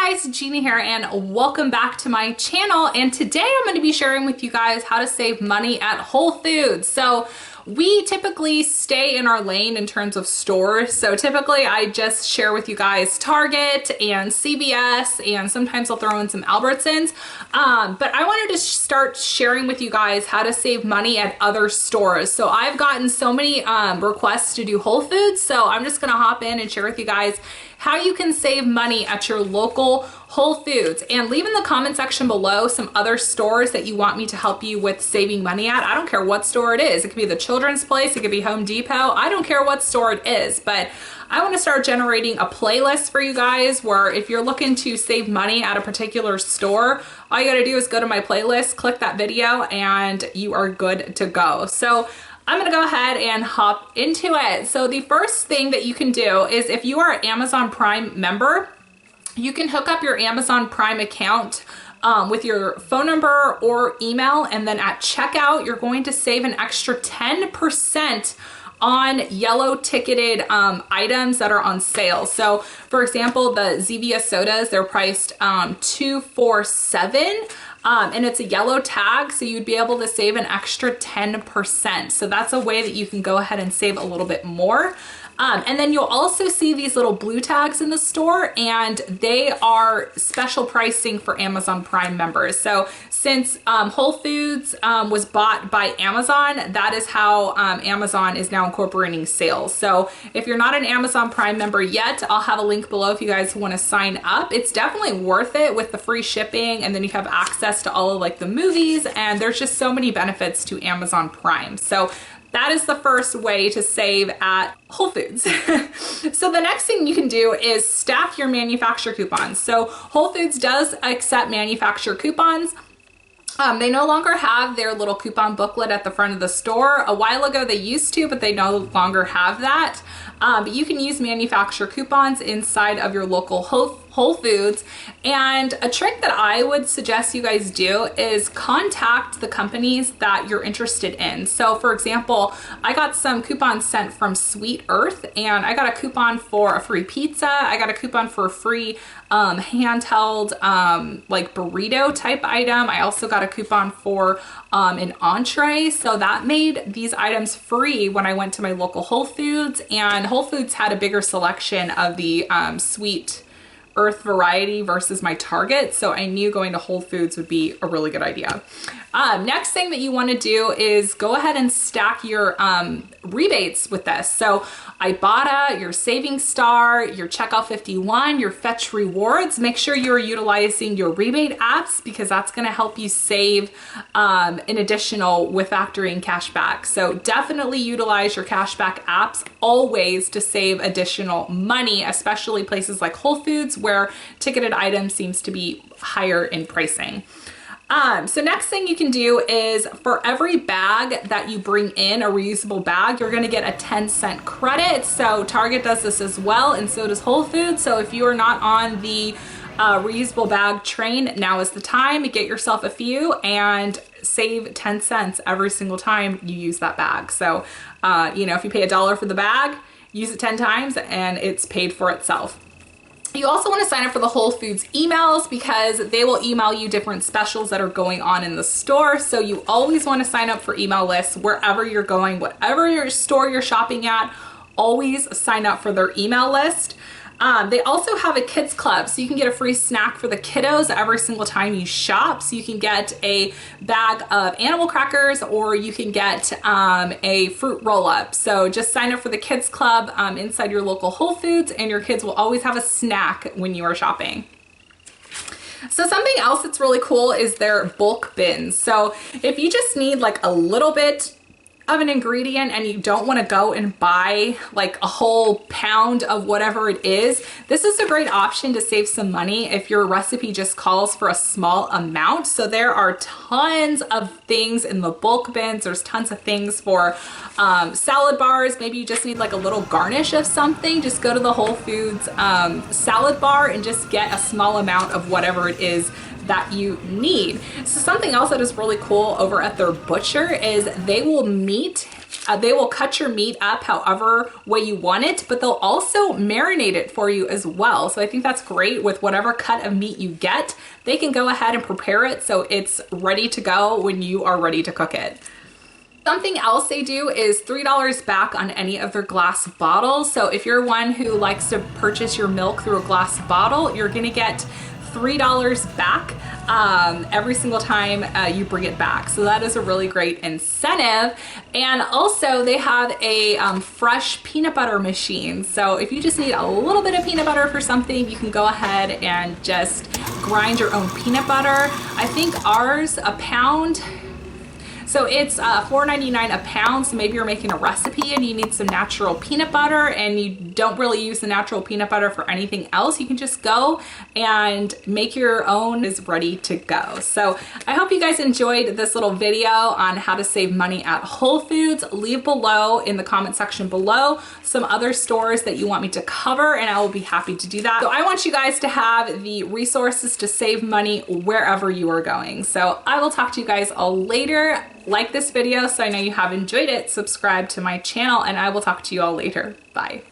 guys, Jeannie here and welcome back to my channel. And today I'm going to be sharing with you guys how to save money at Whole Foods. So we typically stay in our lane in terms of stores. So typically I just share with you guys Target and CVS, and sometimes I'll throw in some Albertsons. But I wanted to start sharing with you guys how to save money at other stores. So I've gotten so many requests to do Whole Foods. So I'm just going to hop in and share with you guys how you can save money at your local Whole Foods, and leave in the comment section below some other stores that you want me to help you with saving money at. I don't care what store it is. It could be the Children's Place, it could be Home Depot. I don't care what store it is, but I want to start generating a playlist for you guys where if you're looking to save money at a particular store, all you got to do is go to my playlist, click that video, and you are good to go. So I'm gonna go ahead and hop into it. So the first thing that you can do is, if you are an Amazon Prime member, you can hook up your Amazon Prime account with your phone number or email, and then at checkout, you're going to save an extra 10% on yellow ticketed items that are on sale. So for example, the Zevia sodas, they're priced $247. And it's a yellow tag, so you'd be able to save an extra 10%. So that's a way that you can go ahead and save a little bit more. And then you'll also see these little blue tags in the store, and they are special pricing for Amazon Prime members. So since Whole Foods was bought by Amazon, that is how Amazon is now incorporating sales. So if you're not an Amazon Prime member yet, I'll have a link below if you guys want to sign up. It's definitely worth it with the free shipping, and then you have access to all of like the movies, and there's just so many benefits to Amazon Prime. So that is the first way to save at Whole Foods. So the next thing you can do is stack your manufacturer coupons. So Whole Foods does accept manufacturer coupons. They no longer have their little coupon booklet at the front of the store. A while ago they used to, but they no longer have that. But you can use manufacturer coupons inside of your local Whole Foods. And a trick that I would suggest you guys do is contact the companies that you're interested in. So for example, I got some coupons sent from Sweet Earth, and I got a coupon for a free pizza. I got a coupon for a free handheld like burrito type item. I also got a coupon for an entree. So that made these items free when I went to my local Whole Foods, and Whole Foods had a bigger selection of the Sweet Earth variety versus my Target. So I knew going to Whole Foods would be a really good idea. Next thing that you want to do is go ahead and stack your rebates with this. So Ibotta, your Saving Star, your Checkout 51, your Fetch Rewards. Make sure you're utilizing your rebate apps, because that's going to help you save an additional with factoring cashback. So definitely utilize your cashback apps always to save additional money, especially places like Whole Foods where ticketed items seems to be higher in pricing. So next thing you can do is, for every bag that you bring in, a reusable bag, you're going to get a 10-cent credit. So Target does this as well, and so does Whole Foods. So if you are not on the reusable bag train, now is the time to get yourself a few and save 10 cents every single time you use that bag. So, you know, if you pay $1 for the bag, use it 10 times and it's paid for itself. You also want to sign up for the Whole Foods emails, because they will email you different specials that are going on in the store. So you always want to sign up for email lists wherever you're going, whatever your store you're shopping at, always sign up for their email list. They also have a kids club, so you can get a free snack for the kiddos every single time you shop. So you can get a bag of animal crackers, or you can get a fruit roll-up. So just sign up for the kids club inside your local Whole Foods, and your kids will always have a snack when you are shopping. So something else that's really cool is their bulk bins. So if you just need like a little bit of an ingredient and you don't want to go and buy like a whole pound of whatever it is, this is a great option to save some money if your recipe just calls for a small amount. So there are tons of things in the bulk bins. There's tons of things for salad bars. Maybe you just need like a little garnish of something. Just go to the Whole Foods salad bar and just get a small amount of whatever it is that you need. So something else that is really cool over at their butcher is they will meet They will cut your meat up however way you want it, but they'll also marinate it for you as well. So I think that's great. With whatever cut of meat you get, they can go ahead and prepare it so it's ready to go when you are ready to cook it. Something else they do is $3 back on any of their glass bottles. So if you're one who likes to purchase your milk through a glass bottle, you're gonna get $3 back every single time you bring it back. So that is a really great incentive. And also they have a fresh peanut butter machine. So if you just need a little bit of peanut butter for something, you can go ahead and just grind your own peanut butter. I think ours, a pound, so it's $4.99 a pound. So maybe you're making a recipe and you need some natural peanut butter and you don't really use the natural peanut butter for anything else. You can just go and make your own. Is ready to go. So I hope you guys enjoyed this little video on how to save money at Whole Foods. Leave below in the comment section below some other stores that you want me to cover and I will be happy to do that. So I want you guys to have the resources to save money wherever you are going. So I will talk to you guys all later. Like this video so I know you have enjoyed it, subscribe to my channel, and I will talk to you all later. Bye.